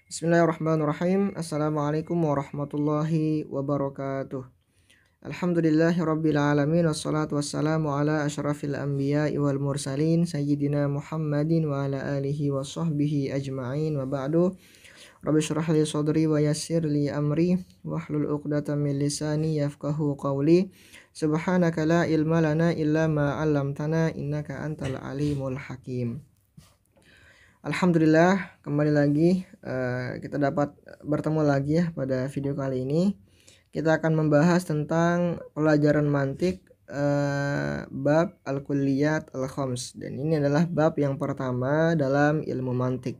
Bismillahirrahmanirrahim. Assalamualaikum warahmatullahi wabarakatuh. Alhamdulillahirabbil alamin wassalatu wassalamu ala asyrafil anbiya'i wal mursalin sayyidina Muhammadin wa ala alihi wa sahbihi ajma'in wa ba'du. Rabbi shrah li sadri wa yassir li amri wahlul 'uqdatam min lisani yafqahu qawli. Subhanaka la ilma lana illa ma 'allamtana innaka antal alimul hakim. Alhamdulillah, kembali lagi kita dapat bertemu lagi ya pada video kali ini. Kita akan membahas tentang pelajaran mantik bab al-kulliyat al-khams, dan ini adalah bab yang pertama dalam ilmu mantik.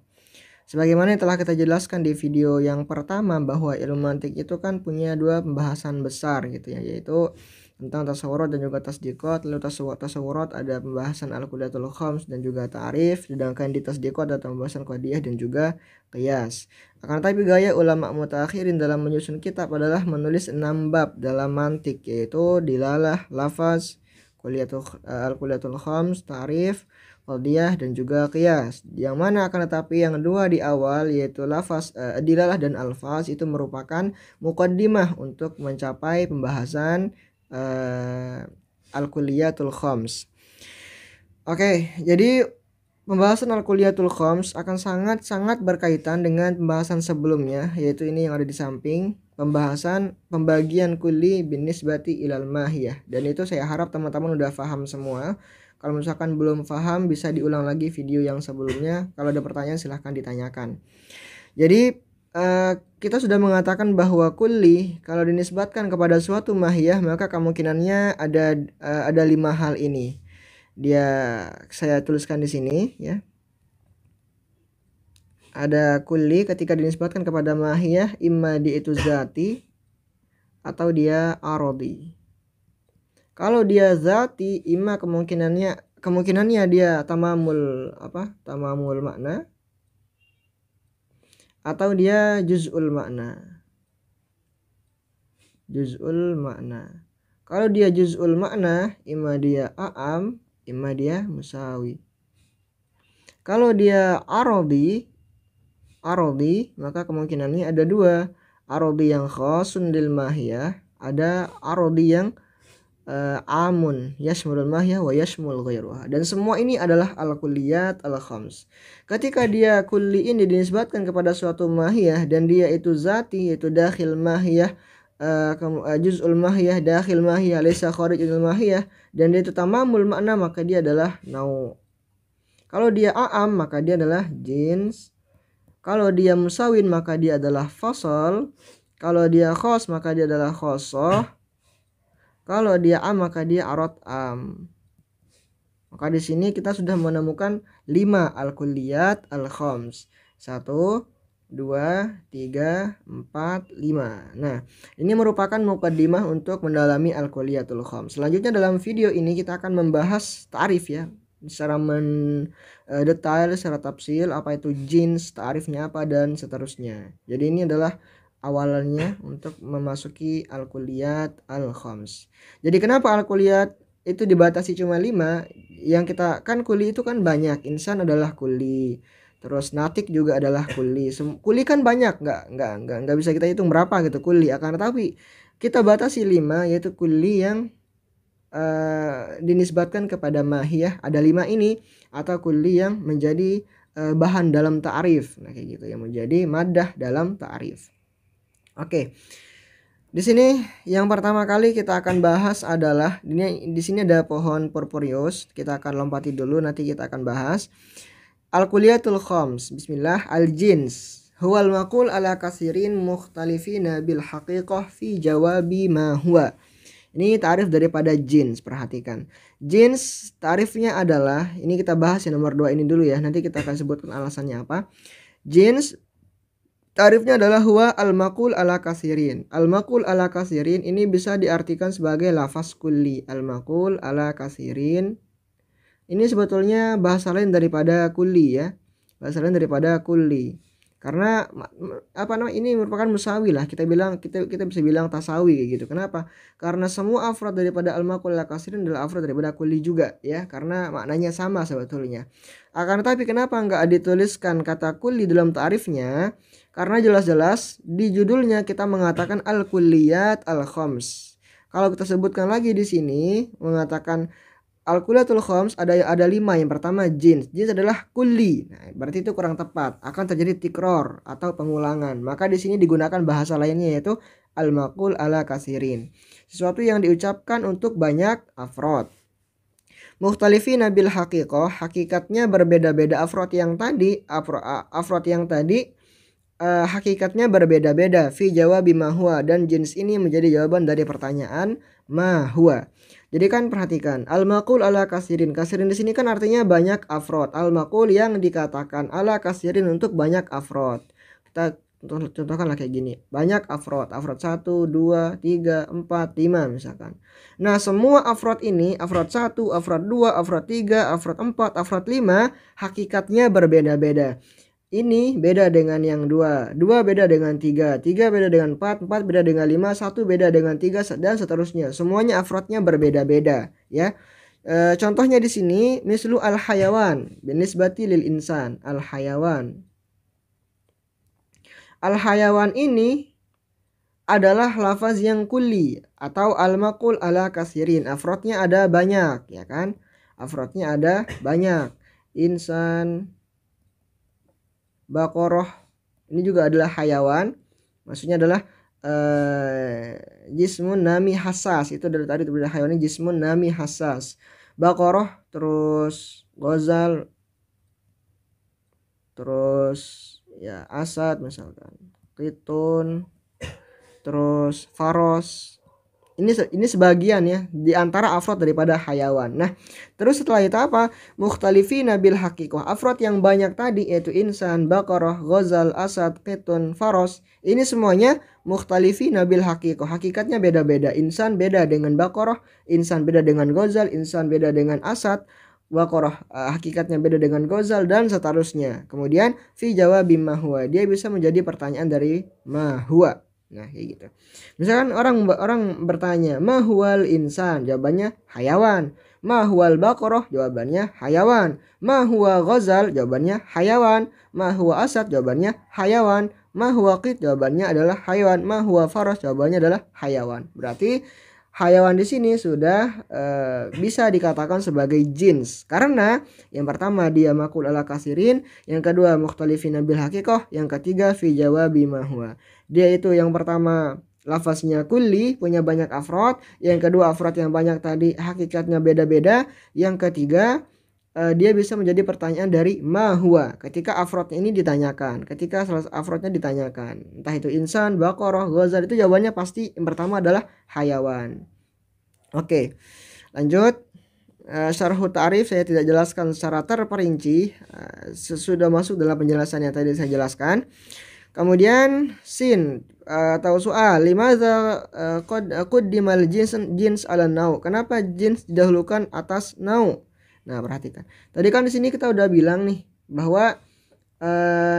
Sebagaimana yang telah kita jelaskan di video yang pertama bahwa ilmu mantik itu kan punya dua pembahasan besar gitu ya, yaitu tentang tasawurat dan juga tasdiqat. Lalu tasawurat ada pembahasan al-kuliyatul khams dan juga ta'rif, sedangkan di tasdiqat ada pembahasan qadiyah dan juga qiyas. Akan tetapi gaya ulama mutaakhirin dalam menyusun kitab adalah menulis 6 bab dalam mantik, yaitu dilalah, lafaz, al-kuliyatul khams, ta'rif, qadiyah dan juga qiyas. Yang mana akan tetapi yang dua di awal yaitu lafaz, dilalah dan alfaz itu merupakan muqaddimah untuk mencapai pembahasan al-kuliyatul khams. Oke, jadi pembahasan al-kuliyatul khams akan sangat berkaitan dengan pembahasan sebelumnya, yaitu ini yang ada di samping, pembagian kulli bin nisbati ilal mahiyah. Dan itu saya harap teman-teman udah paham semua. Kalau misalkan belum paham bisa diulang lagi video yang sebelumnya. Kalau ada pertanyaan silahkan ditanyakan. Jadi kita sudah mengatakan bahwa kulli kalau dinisbatkan kepada suatu mahiyah maka kemungkinannya ada 5 hal ini. Saya tuliskan di sini ya. Ada kulli ketika dinisbatkan kepada mahiyah, imma dia itu zati atau dia arodi. Kalau dia zati, imma kemungkinannya dia tamamul makna, atau dia juz'ul makna. Kalau dia juz'ul makna, imma dia a'am, imma dia musawi. Kalau dia arodi, maka kemungkinannya ada 2. Arodi yang khasun lil mahiyah, ada arodi yang amun yashmulul mahiyah wa yashmul ghairuha. Dan semua ini adalah al-kulliyat al-khams. Ketika dia kulli ini dinisbatkan kepada suatu mahiyah dan dia itu zati, yaitu dakhil mahiyah, juz'ul mahiyah, dakhil mahiyah, laysa kharijul mahiyah, dan dia itu tamamul makna, maka dia adalah nau'. Kalau dia a'am maka dia adalah jins. Kalau dia musawin maka dia adalah fasal. Kalau dia khos maka dia adalah khosoh. Kalau dia am maka dia arad am. Maka di sini kita sudah menemukan 5 al-kulliyat al-khams. 1, 2, 3, 4, 5. Nah, ini merupakan muqaddimah untuk mendalami al-kulliyatul khams. Selanjutnya dalam video ini kita akan membahas ta'rif ya, secara detail, secara tafsil, apa itu jins, ta'rifnya apa dan seterusnya. Jadi ini adalah awalnya untuk memasuki al-kulliyat al-khams. Jadi kenapa al-kulliyat itu dibatasi cuma 5? Yang kita kan kulli itu kan banyak. Insan adalah kulli. Terus natik juga adalah kulli. Kulli kan banyak, enggak bisa kita hitung berapa gitu kulli. Akan tetapi kita batasi 5, yaitu kulli yang dinisbatkan kepada mahiyah, ada 5 ini, atau kulli yang menjadi bahan dalam ta'rif. Nah kayak gitu, yang menjadi maddah dalam ta'rif. Oke. Di sini yang pertama kali kita akan bahas adalah di sini ada pohon purpurius. Kita akan lompati dulu, nanti kita akan bahas al-kuliyatul khams. Bismillah. Al-jins huwal maqul ala kasirin mukhtalifina bil haqiqah fi jawabi ma huwa. Ini ta'rif daripada jins. Perhatikan. Jins ta'rifnya adalah, ini kita bahas yang nomor 2 ini dulu ya. Nanti kita akan sebutkan alasannya apa. Jins ta'rifnya adalah huwa al-maqul ala kasirin. Al-maqul ala kasirin ini bisa diartikan sebagai lafaz kulli. Al-maqul ala kasirin ini sebetulnya bahasa lain daripada kulli ya. Bahasa lain daripada kulli. Karena ini merupakan musawi lah, kita bisa bilang tasawi kayak gitu. Kenapa? Karena semua afrod daripada al-maqul ala kasirin adalah afrod daripada kulli juga ya, karena maknanya sama sebetulnya. Akan tetapi kenapa enggak dituliskan kata kulli dalam ta'rifnya? Karena jelas-jelas di judulnya kita mengatakan al-kulliyat al-khams. Kalau kita sebutkan lagi di sini mengatakan al-kulliyatul khams ada 5. Yang pertama jins. Jins adalah kulli. Nah, berarti itu kurang tepat. Akan terjadi tikror atau pengulangan. Maka di sini digunakan bahasa lainnya yaitu al-maqul ala kasirin. Sesuatu yang diucapkan untuk banyak afrod. Mukhtalifina bil haqiqah, hakikatnya berbeda-beda. Afrod yang tadi hakikatnya berbeda-beda. Fi jawabi ma huwa, dan jins ini menjadi jawaban dari pertanyaan ma huwa. Jadi kan perhatikan, al-maqul ala kasirin. Kasirin di sini kan artinya banyak afrod. Al-maqul yang dikatakan ala kasirin untuk banyak afrod. Kita contohkanlah kayak gini. Banyak afrod. Afrod 1, 2, 3, 4, 5 misalkan. Nah, semua afrod ini, afrod 1, afrod 2, afrod 3, afrod 4, afrod 5, hakikatnya berbeda-beda. Ini beda dengan yang 2 beda dengan 3 beda dengan 4 beda dengan 5, 1 beda dengan 3, dan seterusnya. Semuanya afrodnya berbeda-beda ya. Contohnya di sini mislu al-hayawan binisbati lil insan. Al-hayawan ini adalah lafaz yang kulli atau al-maqul ala kasirin. Afrodnya ada banyak ya kan. Afrodnya ada banyak. Insan, Baqarah ini juga adalah hayawan, maksudnya adalah jismun nami hassas. Itu dari tadi berbeda, hayawan ini jismun nami hassas. Baqarah, terus Ghazal, terus ya asad misalkan, Qitun, terus Faros. Ini sebagian ya di antara afrod daripada hayawan. Nah, terus setelah itu apa? Mukhtalifina bil haqiqah. Afrod yang banyak tadi yaitu insan, Baqarah, Ghazal, Asad, Qitun, Faros. Ini semuanya mukhtalifina bil haqiqah. Hakikatnya beda-beda. Insan beda dengan Baqarah, insan beda dengan Ghazal, insan beda dengan Asad, Baqarah hakikatnya beda dengan Ghazal, dan seterusnya. Kemudian fi jawabi ma huwa. Dia bisa menjadi pertanyaan dari ma huwa. Nah, kayak gitu. Misalkan orang bertanya, ma huwal insan? Jawabannya hayawan. Ma huwal baqarah? Jawabannya hayawan. Ma huwa ghazal? Jawabannya hayawan. Ma huwa asad? Jawabannya hayawan. Ma huwa qit? Jawabannya adalah hayawan. Ma huwa faras? Jawabannya adalah hayawan. Berarti hayawan di sini sudah bisa dikatakan sebagai jins, karena yang pertama dia maqul ala kasirin, yang kedua mukhtalifina bil haqiqah, yang ketiga fi jawabi ma huwa. Dia itu yang pertama lafaznya kulli, punya banyak afrod, yang kedua afrod yang banyak tadi hakikatnya beda-beda, yang ketiga dia bisa menjadi pertanyaan dari ma huwa ketika afrodnya ini ditanyakan, ketika afrodnya ditanyakan, entah itu insan, baqarah, ghazal, itu jawabannya pasti yang pertama adalah hayawan. Oke, lanjut. Syarhu ta'rif saya tidak jelaskan secara terperinci, sesudah masuk dalam penjelasan yang tadi saya jelaskan. Kemudian sin atau soal limadza qaddimal jins ala nau. Kenapa jins didahulukan atas nau? Nah, perhatikan. Tadi kan di sini kita udah bilang nih bahwa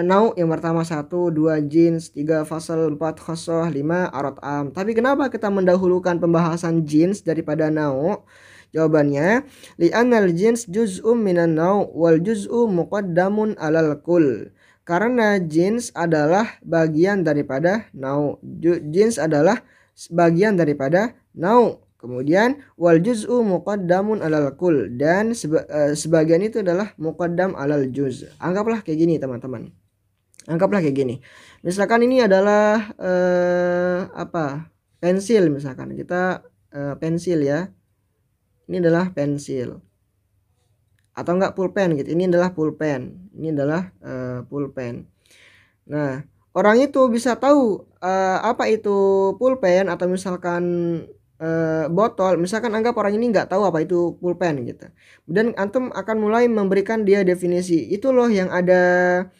nau yang pertama 1, 2 jins, 3 fasal, 4 khosoh, 5 arad am. Tapi kenapa kita mendahulukan pembahasan jins daripada nau? Jawabannya li'annal jins juz'um minan nau wal juz'u muqaddamun alal kull. Karena jins adalah bagian daripada nau. Jins adalah bagian daripada nau. Kemudian wal juz'u muqaddamun alal kull, dan sebagian itu adalah muqaddam alal juz. Anggaplah kayak gini teman-teman. Anggaplah kayak gini. Misalkan ini adalah pensil misalkan. Kita pensil ya. Ini adalah pensil. Atau enggak pulpen gitu. Ini adalah pulpen. Ini adalah pulpen. Nah, orang itu bisa tahu apa itu pulpen atau misalkan botol. Misalkan anggap orang ini nggak tahu apa itu pulpen gitu. Dan antum akan mulai memberikan dia definisi. Itu loh yang ada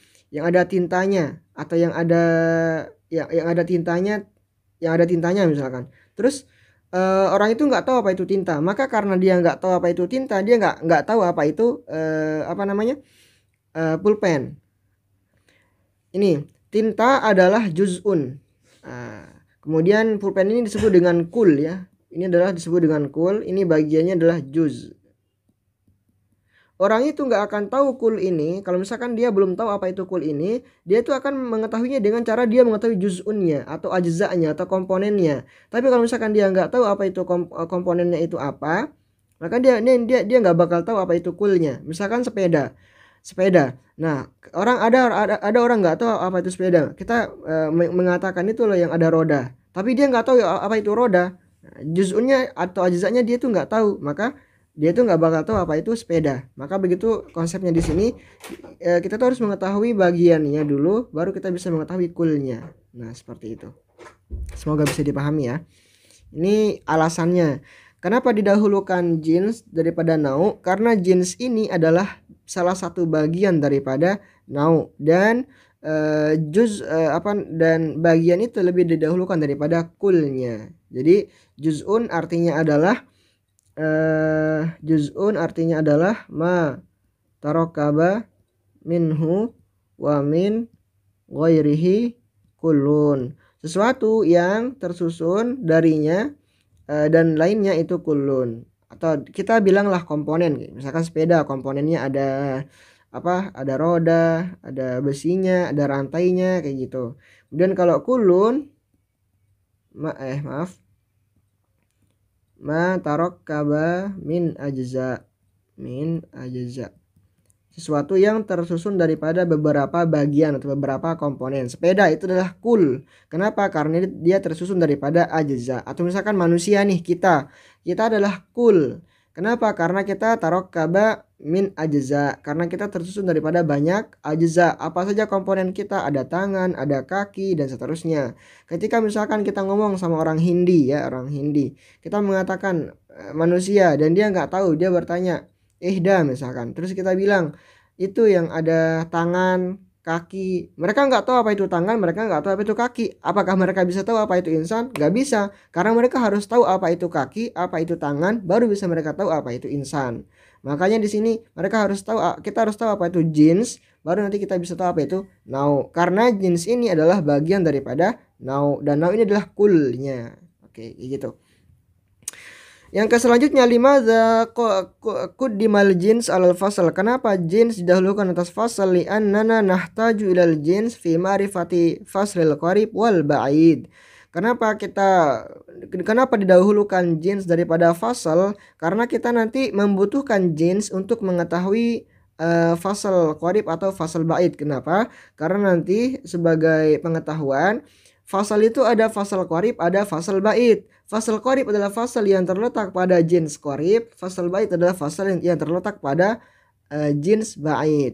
tintanya atau yang ada tintanya misalkan. Terus orang itu nggak tahu apa itu tinta, maka karena dia nggak tahu apa itu tinta, dia nggak tahu apa itu pulpen. Ini tinta adalah juz'un. Kemudian pulpen ini disebut dengan kul ya. Ini adalah disebut dengan kul, ini bagiannya adalah juz. Orang itu nggak akan tahu kul ini kalau misalkan dia belum tahu apa itu kul ini, dia itu akan mengetahuinya dengan cara dia mengetahui juz'unnya atau ajza'nya atau komponennya. Tapi kalau misalkan dia nggak tahu apa itu komponennya itu apa, maka dia nggak bakal tahu apa itu kulnya. Misalkan sepeda. Nah, ada orang nggak tahu apa itu sepeda. Kita mengatakan itu loh yang ada roda. Tapi dia nggak tahu apa itu roda. Juz'unnya atau ajza'nya dia tuh nggak tahu. Maka dia tuh nggak bakal tahu apa itu sepeda. Maka begitu konsepnya di sini, kita tuh harus mengetahui bagiannya dulu, baru kita bisa mengetahui kulnya. Nah, seperti itu. Semoga bisa dipahami ya. Ini alasannya. Kenapa didahulukan jins daripada nau? Karena jins ini adalah salah satu bagian daripada nau, dan dan bagian itu lebih didahulukan daripada kulnya. Jadi juz'un artinya adalah ma tarakaba minhu wa min ghairihi kullun. Sesuatu yang tersusun darinya dan lainnya itu kulun. Atau kita bilanglah komponen. Misalkan sepeda, komponennya ada ada roda, ada besinya, ada rantainya, kayak gitu. Kemudian kalau kulun ma tarakkaba min ajza, sesuatu yang tersusun daripada beberapa bagian atau beberapa komponen. Sepeda itu adalah kul. Kenapa? Karena dia tersusun daripada ajza. Atau misalkan manusia nih, kita adalah kul. Kenapa? Karena kita tarakkaba min ajza, karena kita tersusun daripada banyak ajza. Apa saja komponen kita? Ada tangan, ada kaki, dan seterusnya. Ketika misalkan kita ngomong sama orang Hindi ya, kita mengatakan manusia, dan dia nggak tahu, dia bertanya ihda misalkan, terus kita bilang itu yang ada tangan, kaki. Mereka nggak tahu apa itu tangan, mereka nggak tahu apa itu kaki. Apakah mereka bisa tahu apa itu insan? Nggak bisa, karena mereka harus tahu apa itu kaki, apa itu tangan, baru bisa mereka tahu apa itu insan. Makanya di sini kita harus tahu apa itu jins, baru nanti kita bisa tahu apa itu nau. Karena jins ini adalah bagian daripada nau, dan nau ini adalah kulnya. Oke, gitu. Yang selanjutnya, limadza quddimal jins alal fasal. Kenapa jins didahulukan atas fasal? Li'annana nahtaju ilal jins fi ma'rifati faslil qarib wal ba'id. Kenapa didahulukan jins daripada fasal? Karena kita nanti membutuhkan jins untuk mengetahui fasal qarib atau fasal ba'id. Kenapa? Karena nanti sebagai pengetahuan, fasal itu ada fasal qarib, ada fasal ba'id. Fasal qarib adalah fasal yang terletak pada jins qarib, fasal ba'id adalah fasal yang terletak pada jins ba'id.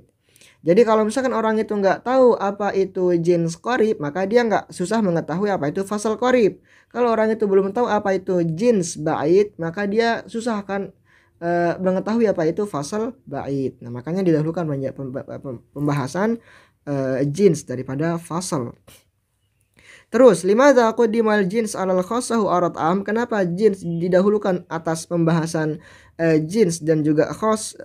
Jadi kalau misalkan orang itu nggak tahu apa itu jins qarib, maka dia nggak susah mengetahui apa itu fasal qarib. Kalau orang itu belum tahu apa itu jins ba'id, maka dia susah akan mengetahui apa itu fasal ba'id. Nah, makanya didahulukan banyak pembahasan jins daripada fasal. Terus, limadza quddimal jins alal khossahu arat am? Kenapa jins didahulukan atas pembahasan jins dan juga khos?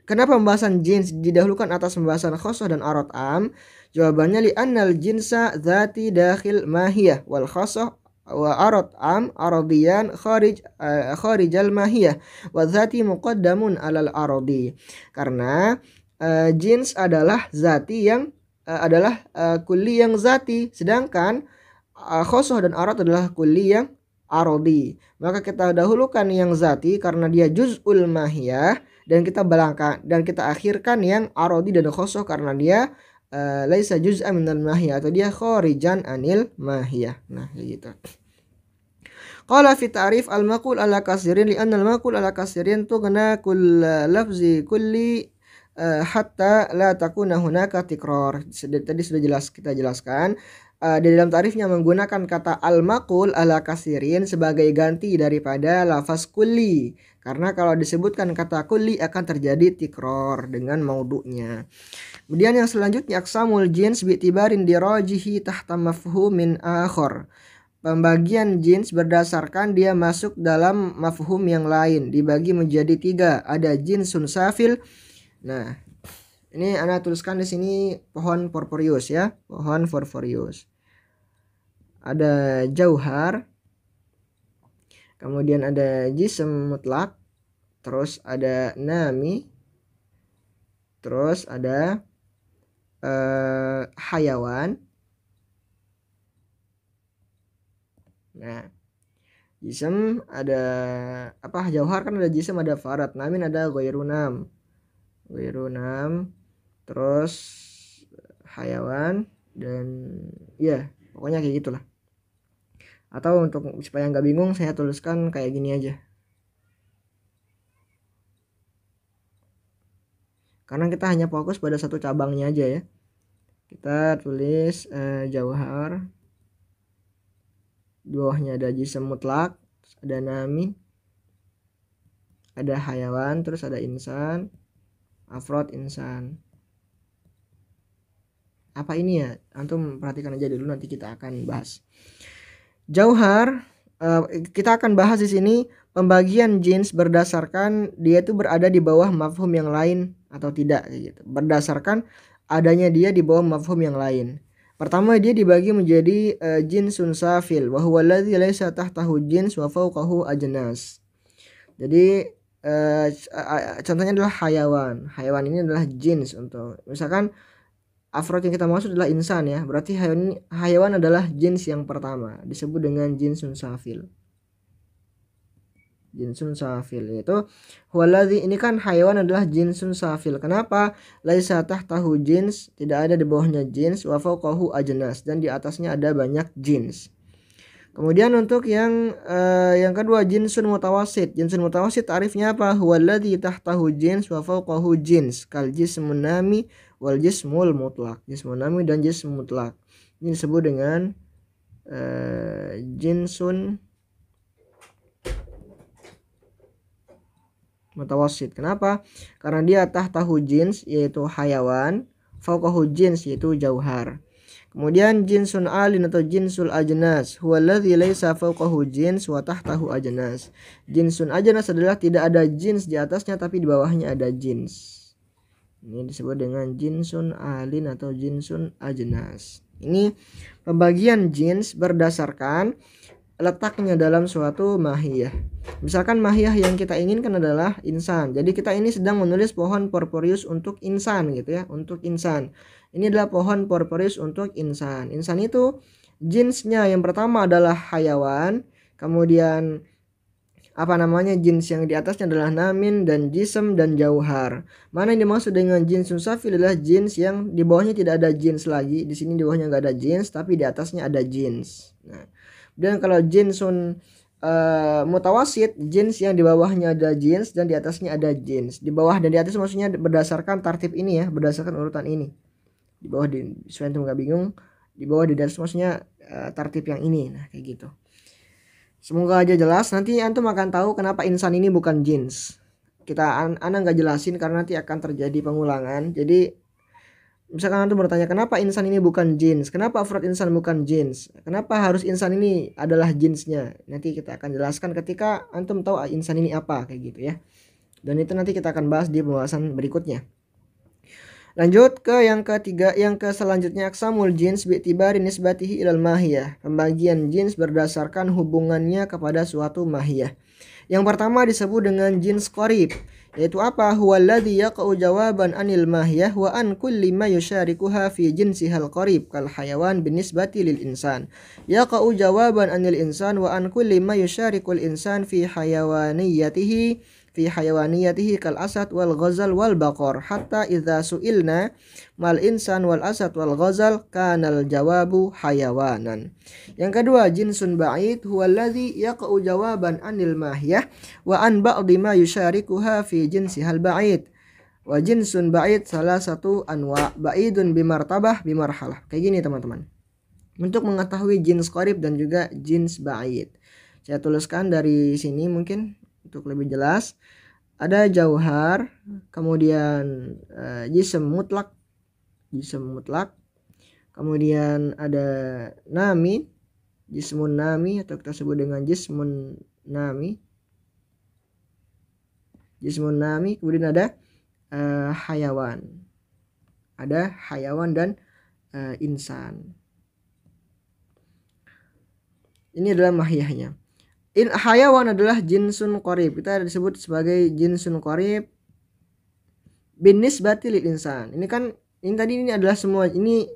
Kenapa pembahasan jins didahulukan atas pembahasan khossah dan arat am? Jawabannya li'annal jinsa dzati dakhil mahiyah wal khossah wa arat am aradiyan kharijal mahiyah wa dzati muqaddamun alal aradi. Karena jins adalah zati yang kulli yang zati, sedangkan khosoh dan arad adalah kulli yang arodi. Maka kita dahulukan yang zati karena dia juz'ul mahiyah, dan kita akhirkan yang arodi dan khosoh karena dia laisa juz'an minal mahiyah, atau dia kharijan anil mahiyah. Nah, gitu. Qala fi ta'rif al-maqul ala kasirin li'anna al-maqul ala kasirin tughna kull lafzi kulli hatta la takuna hunaka tikrar. Tadi sudah kita jelaskan di dalam tarifnya menggunakan kata al-maqul ala kasirin sebagai ganti daripada lafaz kulli, karena kalau disebutkan kata kulli akan terjadi tikrar dengan maudu'nya. Kemudian yang selanjutnya, aqsamul jins bi'tibarin dirajihi tahta mafhumin akhar. Pembagian jins berdasarkan dia masuk dalam mafhum yang lain dibagi menjadi 3. Ada jinsun safil. Nah, Ini Anda tuliskan di sini pohon Porphyrius ya, pohon Porphyrius. Ada jauhar, kemudian ada jism mutlak, terus ada nami, terus ada hayawan. Nah, jism ada apa? Jauhar kan ada jism, ada farad, namin ada ghairunam, terus hayawan, dan ya pokoknya kayak gitulah. Atau untuk supaya nggak bingung, saya tuliskan kayak gini aja, karena kita hanya fokus pada satu cabangnya aja ya. Kita tulis jauhar, di bawahnya ada jism mutlak, ada nami, ada hayawan, terus ada insan, afrod, insan. Apa ini ya? Antum perhatikan aja dulu, nanti kita akan bahas. Jauhar, kita akan bahas di sini pembagian jins berdasarkan dia itu berada di bawah mafhum yang lain atau tidak gitu. Berdasarkan adanya dia di bawah mafhum yang lain. Pertama, dia dibagi menjadi jinsun safil wa huwa alladzi laisa tahtahu jins wa fawqahu ajnas. Jadi contohnya adalah hayawan. Hayawan ini adalah jins. Untuk misalkan afrod yang kita maksud adalah insan ya. Berarti hayawan adalah jins yang pertama, disebut dengan jinsun safil. Jinsun safil itu waladhi, ini kan hayawan adalah jinsun safil. Kenapa? Laisa tahtahu jins, tidak ada di bawahnya jins, wa fawqahu ajnas, dan di atasnya ada banyak jins. Kemudian untuk yang kedua, jinsun mutawasit. Jinsun mutawasit tarifnya apa? Waladhi tahtahu jins wa fawqahu jins kal jismun nami wal jismul mutlak. Jismun nami dan jism mutlak ini disebut dengan jinsun mutawasit. Kenapa? Karena dia tahtahu jins yaitu hayawan, fawqahu jins yaitu jauhar. Kemudian jinsun alin atau jinsul ajnas huwa alladzi laisa fawqahu jins wa tahtahu ajnas. Jinsun ajnas adalah tidak ada jins di atasnya tapi di bawahnya ada jins. Ini disebut dengan jinsun alin atau jinsun ajnas. Ini pembagian jins berdasarkan letaknya dalam suatu mahiyah. Misalkan mahiyah yang kita inginkan adalah insan. Jadi kita ini sedang menulis pohon Porphyrius untuk insan gitu ya, untuk insan. Ini adalah pohon Porphyrius untuk insan. Insan itu jinsnya yang pertama adalah hayawan, kemudian jins yang di atasnya adalah namin dan jism dan jauhar. Mana yang dimaksud dengan jinsun safil adalah jins yang di bawahnya tidak ada jins lagi. Di sini di bawahnya nggak ada jins, tapi di atasnya ada jins. Nah, dan kalau jinsun mutawasit, jins yang di bawahnya ada jins dan di atasnya ada jins. Di bawah dan di atas maksudnya berdasarkan tartib ini ya, berdasarkan urutan ini. Di bawah supaya antum nggak bingung, di bawah di atas maksudnya tartib yang ini. Nah, kayak gitu. Semoga aja jelas. Nanti antum akan tahu kenapa insan ini bukan jins. Ana nggak jelasin karena nanti akan terjadi pengulangan. Jadi misalkan antum bertanya kenapa insan ini bukan jins, kenapa afrod insan bukan jins, kenapa harus insan ini adalah jinsnya, nanti kita akan jelaskan ketika antum tahu insan ini apa, kayak gitu ya. Dan itu nanti kita akan bahas di pembahasan berikutnya. Lanjut ke yang ketiga, yang selanjutnya aqsamul jins bi'tibari nisbatihi ilal mahiyah. Pembagian jins berdasarkan hubungannya kepada suatu mahiyah. Yang pertama disebut dengan jins qarib, yaitu apa? Huwallazi yaqa'u jawaban anil mahiyah wa an kulli ma yusyarikuha fi jinsihal qarib kal hayawan binisbati lil insan. Yaqa'u jawaban anil insan wa an kulli ma yusyarikul insan fi hayawaniyatihi kal asad wal ghazal wal baqar hatta idza su'ilna mal insan wal asad wal ghazal kanal jawabu hayawanan. Yang kedua, jinsun ba'id huwa alladhi yaqa'u jawaban anil mahiyah wa an ba'di ma yusyarikuha fi jinsihal ba'id. Wa jinsun ba'id salah satu anwa ba'idun bimartabah bimarhalah. Kayak gini teman-teman. Untuk mengetahui jins qarib dan juga jins ba'id, saya tuliskan dari sini mungkin untuk lebih jelas. Ada jauhar, kemudian jism mutlak, kemudian ada nami, jismun nami atau kita sebut dengan jismun nami, kemudian ada hayawan. ada hayawan dan insan. Ini adalah mahiyahnya. Hayawan adalah jinsun qorib. Kita disebut sebagai jinsun qorib binisbati lil insan. Ini kan ini adalah semua ini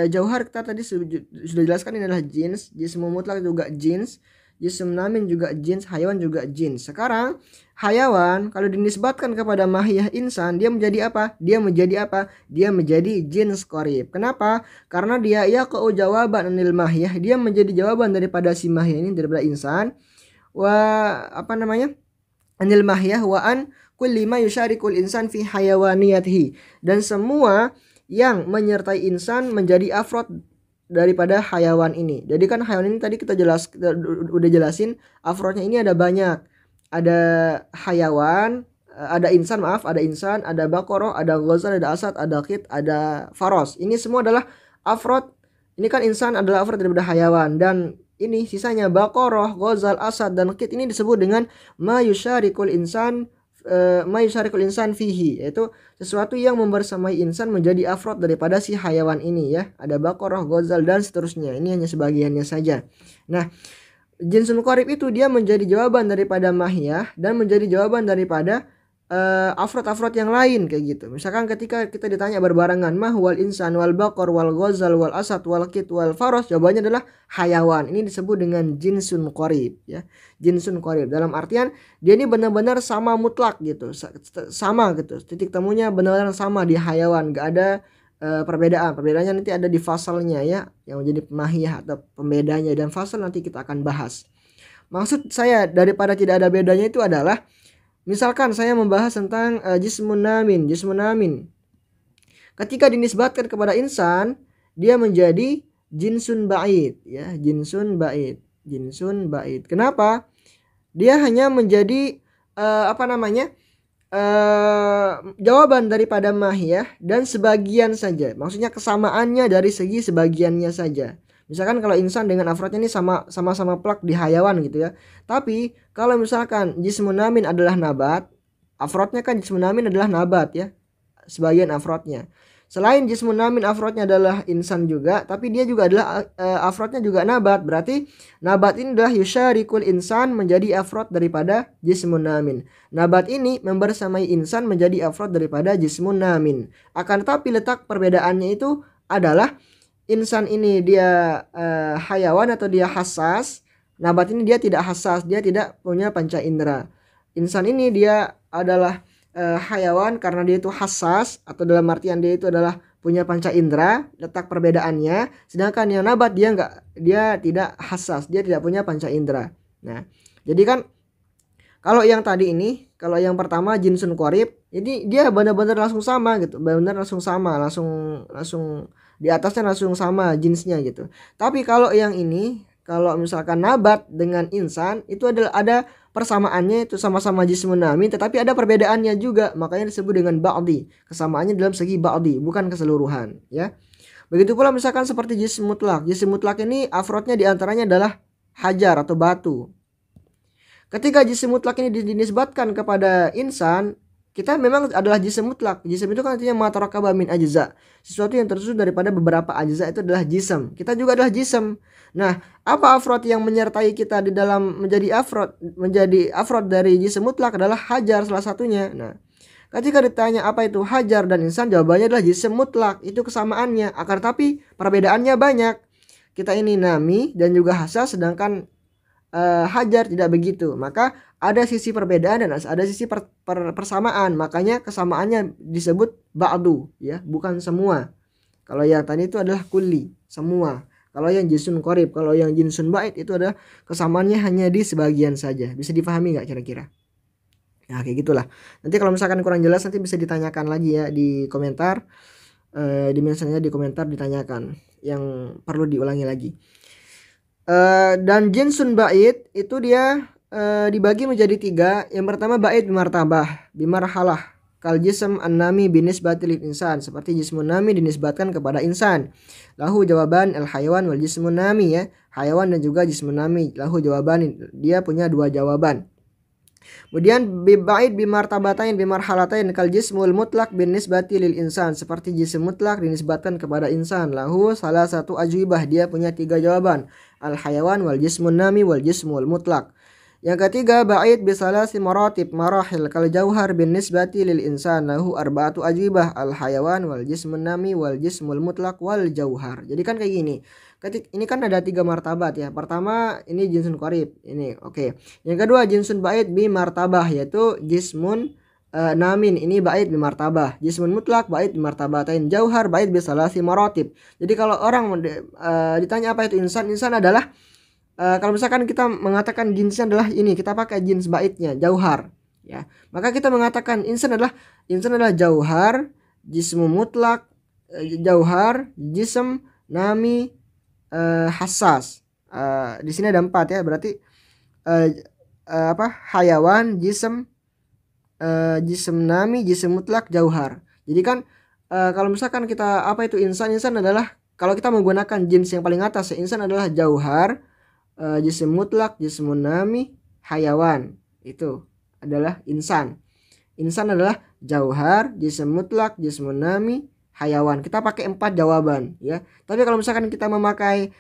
jauhar kita tadi sudah jelaskan, ini adalah jins, jismu mutlak juga jins, jism namin juga jins, hayawan juga jins. Sekarang hayawan kalau dinisbatkan kepada mahiyah insan, dia menjadi apa? Dia menjadi jins qorib. Kenapa? Karena dia yaqa'u jawaban anil mahiyah, dia menjadi jawaban daripada si mahiyah ini, daripada insan. Anil mahiyah wa an kulli ma yusyarikul insan fi hayawaniyatihi, dan semua yang menyertai insan menjadi afrod daripada hayawan ini. Jadi kan hayawan ini tadi kita udah jelasin afrodnya ini ada banyak. Ada hayawan, ada insan, ada baqarah, ada ghazal, ada asad, ada qit, ada faros. Ini semua adalah afrod. Ini kan insan adalah afrod daripada hayawan, dan ini sisanya baqarah, ghazal, asad, dan qit ini disebut dengan ma yusyarikul insan fihi, yaitu sesuatu yang membersamai insan menjadi afrod daripada si hayawan ini ya. Ada baqarah, ghazal, dan seterusnya. Ini hanya sebagiannya saja. Nah, jinsun qorib itu dia menjadi jawaban daripada mahiyah dan menjadi jawaban daripada afrod-afrod yang lain kayak gitu. Misalkan ketika kita ditanya berbarengan mah wal insan wal baqar wal ghazal wal asad wal qit wal faros, jawabannya adalah hayawan. Ini disebut dengan jinsun qorib ya. Jinsun qorib dalam artian dia ini benar-benar sama mutlak gitu. Sama gitu. Titik temunya benar-benar sama di hayawan, gak ada perbedaan. Perbedaannya nanti ada di fasalnya ya, yang menjadi mahiyah atau pembedanya, dan fasal nanti kita akan bahas. Maksud saya daripada tidak ada bedanya itu adalah misalkan saya membahas tentang jismun namin. Ketika dinisbatkan kepada insan, dia menjadi jinsun ba'id ya, jinsun ba'id. Kenapa? Dia hanya menjadi jawaban daripada mahiyah dan sebagian saja. Maksudnya kesamaannya dari segi sebagiannya saja. Misalkan kalau insan dengan afrodnya ini sama-sama plak di hayawan gitu ya. Tapi kalau misalkan jismun namin adalah nabat, afrodnya kan jismun namin adalah nabat ya, sebagian afrodnya. Selain jismun namin afrodnya adalah insan juga, tapi dia juga adalah afrodnya juga nabat. Berarti nabat ini adalah yusyarikul insan menjadi afrod daripada jismun namin. Nabat ini membersamai insan menjadi afrod daripada jismun namin. Akan tetapi letak perbedaannya itu adalah insan ini dia hayawan atau dia hassas. Nabat ini dia tidak hassas, dia tidak punya panca indera. Insan ini dia adalah hayawan karena dia itu hassas, atau dalam artian dia itu adalah punya panca indera, letak perbedaannya. Sedangkan yang nabat dia tidak hassas, dia tidak punya panca indera. Nah, jadi kan kalau yang tadi ini, kalau yang pertama jinsun qorib, jadi dia benar-benar langsung sama gitu, benar-benar langsung sama, langsung di atasnya langsung sama jinsnya gitu. Tapi kalau yang ini, kalau misalkan nabat dengan insan itu ada persamaannya, itu sama-sama jismun namin, tetapi ada perbedaannya juga, makanya disebut dengan ba'di. Kesamaannya dalam segi ba'di, bukan keseluruhan ya. Begitu pula misalkan seperti jism mutlak. Jism mutlak ini afrodnya diantaranya adalah hajar atau batu. Ketika jism mutlak ini dinisbatkan kepada insan, kita memang adalah jism mutlak. Jism itu kan artinya ma tarakaba min ajza. Sesuatu yang tersusun daripada beberapa ajza itu adalah jism. Kita juga adalah jism. Nah, apa afrod yang menyertai kita di dalam menjadi afrod dari jism mutlak adalah hajar salah satunya. Nah, ketika ditanya apa itu hajar dan insan, jawabannya adalah jism mutlak. Itu kesamaannya. Akan tapi perbedaannya banyak. Kita ini nami dan juga hassas, sedangkan hajar tidak begitu. Maka ada sisi perbedaan dan ada sisi persamaan. Makanya kesamaannya disebut ba'du ya, bukan semua. Kalau yang tadi itu adalah kulli, semua. Kalau yang jinsun qorib, kalau yang jinsun ba'id itu adalah kesamaannya hanya di sebagian saja. Bisa dipahami nggak kira-kira? Nah, kayak gitulah. Nanti kalau misalkan kurang jelas nanti bisa ditanyakan lagi ya di komentar. Dimensinya di komentar ditanyakan yang perlu diulangi lagi. Dan jinsun ba'id itu dia dibagi menjadi 3. Yang pertama ba'id bimarhalah. Kal jism an-nami binisbati lil insan, seperti jismun nami dinisbatkan kepada insan. Lahu jawaban al hayawan wal jismun nami ya. Hayawan dan juga jismun nami lahu jawaban, dia punya 2 jawaban. Kemudian bibait bimartabatain bimarhalatain kal jismul mutlak bin nisbati lil insan, seperti jism mutlak dinisbatkan kepada insan. Lahu salah satu ajwibah, dia punya 3 jawaban. Al hayawan wal jismun nami wal jismul mutlak. Yang ketiga ba'id bisalasi maratib marahil kal jauhar bin nisbati lil insan. Lahu arba'atu ajwibah al hayawan wal jismun nami wal jismul mutlak wal jauhar. Jadi kan kayak gini. Ini kan ada 3 martabat ya. Pertama ini jinsun qarib. Ini oke. Yang kedua jinsun ba'id bi martabah, yaitu jismun namin, ini ba'id bi martabah. Jismun mutlak ba'id bi martabatain. Jauhar ba'id bi salasi maratib. Jadi kalau orang ditanya apa itu insan, insan adalah kalau misalkan kita mengatakan jinsnya adalah ini, kita pakai jins ba'idnya jauhar ya. Maka kita mengatakan insan adalah jauhar, jismu mutlak, jauhar, jism, nami, hassas. Di sini ada 4 ya, berarti hayawan, jism, jism nami, jism mutlak, jauhar. Jadi kan kalau misalkan kita apa itu insan adalah, kalau kita menggunakan jins yang paling atas, insan adalah jauhar, jism mutlak, jism nami, hayawan. Itu adalah insan. Insan adalah jauhar, jism mutlak, jism nami, hayawan. Kita pakai 4 jawaban ya. Tapi kalau misalkan kita memakai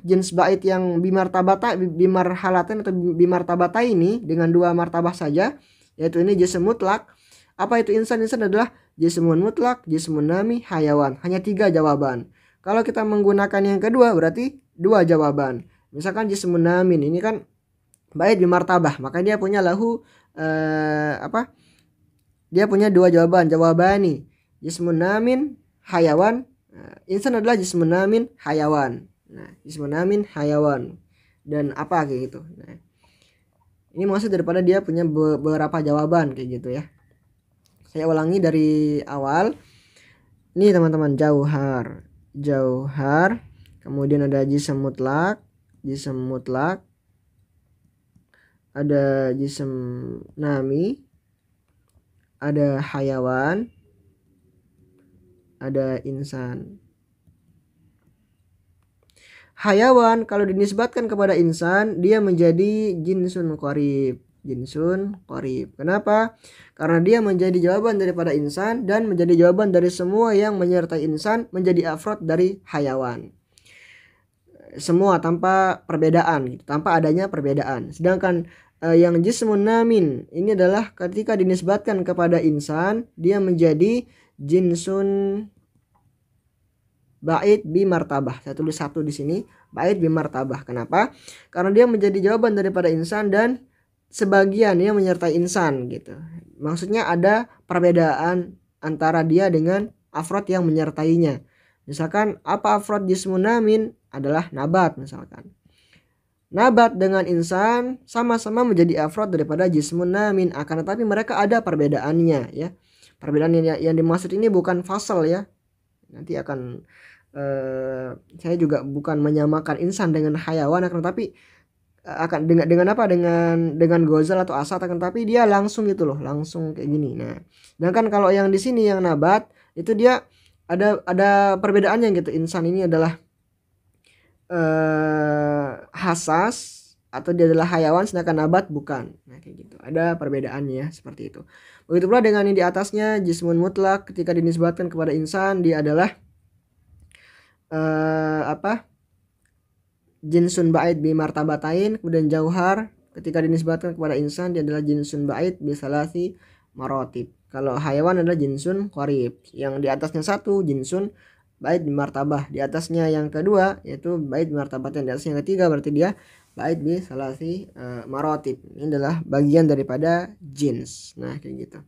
jins bait yang bimarhalatain atau bimartabata ini dengan 2 martabah saja, yaitu ini jism mutlak. Apa itu insan? Insan adalah jismun mutlak, jismun nami, hayawan. Hanya 3 jawaban. Kalau kita menggunakan yang kedua berarti 2 jawaban. Misalkan jismun namin ini kan bait bimartabah, maka dia punya lahu dia punya 2 jawaban, jawabani jismun namin hayawan. Insan adalah jismun namin hayawan. Nah, jismun namin hayawan dan apa kayak gitu. Nah, ini maksud daripada dia punya beberapa jawaban kayak gitu ya. Saya ulangi dari awal. Ini teman-teman, jauhar, kemudian ada jism mutlak, ada jism nami, ada hayawan, ada insan. Hayawan kalau dinisbatkan kepada insan, dia menjadi jinsun qarib. Kenapa? Karena dia menjadi jawaban daripada insan dan menjadi jawaban dari semua yang menyertai insan, menjadi afrod dari hayawan. Semua tanpa perbedaan, tanpa adanya perbedaan. Sedangkan yang jismun namin ini adalah ketika dinisbatkan kepada insan, dia menjadi jinsun ba'id bi martabah. Saya tulis 1 di sini, ba'id bi martabah. Kenapa? Karena dia menjadi jawaban daripada insan dan sebagian yang menyertai insan gitu. Maksudnya ada perbedaan antara dia dengan afrod yang menyertainya. Misalkan apa afrod jismun namin adalah nabat misalkan. Nabat dengan insan sama-sama menjadi afrod daripada jismun namin, akan tetapi mereka ada perbedaannya ya. Perbedaan yang dimaksud ini bukan fasal ya. Nanti akan saya juga bukan menyamakan insan dengan hayawan, akan tetapi akan dengan apa, dengan gozal atau asat, akan tapi dia langsung gitu loh, langsung kayak gini. Nah, sedangkan kalau yang di sini yang nabat itu dia ada perbedaannya gitu. Insan ini adalah hasas atau dia adalah hayawan, sedangkan nabat bukan. Nah, kayak gitu. Ada perbedaannya seperti itu. Begitu pula dengan yang di atasnya, jismun mutlak ketika dinisbatkan kepada insan dia adalah jinsun ba'id bi martabatain. Kemudian jauhar ketika dinisbatkan kepada insan dia adalah jinsun ba'id bi salasi maratib. Kalau hayawan adalah jinsun qarib. Yang di atasnya 1 jinsun ba'id bi martabah, di atasnya yang kedua yaitu ba'id bi martabatain, di atasnya yang ketiga berarti dia ba'id bi salasi maratib. Ini adalah bagian daripada jins. Nah, kayak gitu.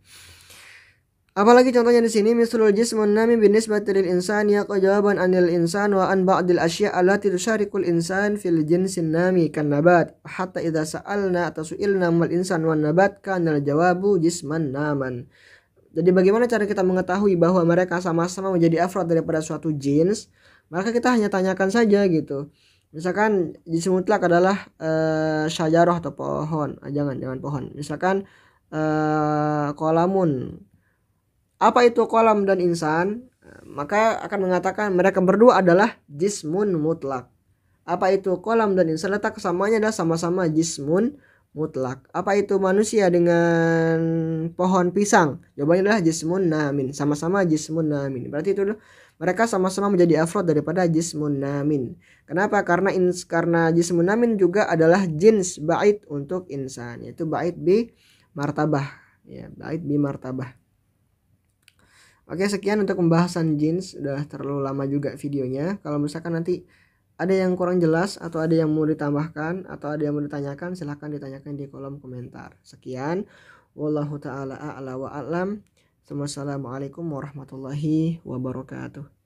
Apalagi contohnya di sini, misalul jismun nami binisbati lil insan yaqa jawaban anil insan wa an ba'dil asya' allati tusyarikul insan fil jinsin nami kan nabat, hatta idza sa'alna atau su'ilna mal insan wan nabat kanal jawabu jisman naman. Jadi bagaimana cara kita mengetahui bahwa mereka sama-sama menjadi afrod daripada suatu jins? Maka kita hanya tanyakan saja gitu. Misalkan jism mutlak adalah syajarah atau pohon. Jangan pohon. Misalkan qalamun. Apa itu kolam dan insan? Maka akan mengatakan mereka berdua adalah jismun mutlak. Apa itu kolam dan insan? Letak kesamaannya adalah sama-sama jismun mutlak. Apa itu manusia dengan pohon pisang? Jawabannya adalah jismun namin. Sama-sama jismun namin. Berarti itu mereka sama-sama menjadi afrod daripada jismun namin. Kenapa? Karena jismun namin juga adalah jins bait untuk insan, yaitu bait bi martabah. Ya, bait bi martabah. Oke, sekian untuk pembahasan jins. Udah terlalu lama juga videonya. Kalau misalkan nanti ada yang kurang jelas atau ada yang mau ditambahkan atau ada yang mau ditanyakan, silahkan ditanyakan di kolom komentar. Sekian, wallahu taala a'la wa a'lam. Wassalamualaikum warahmatullahi wabarakatuh.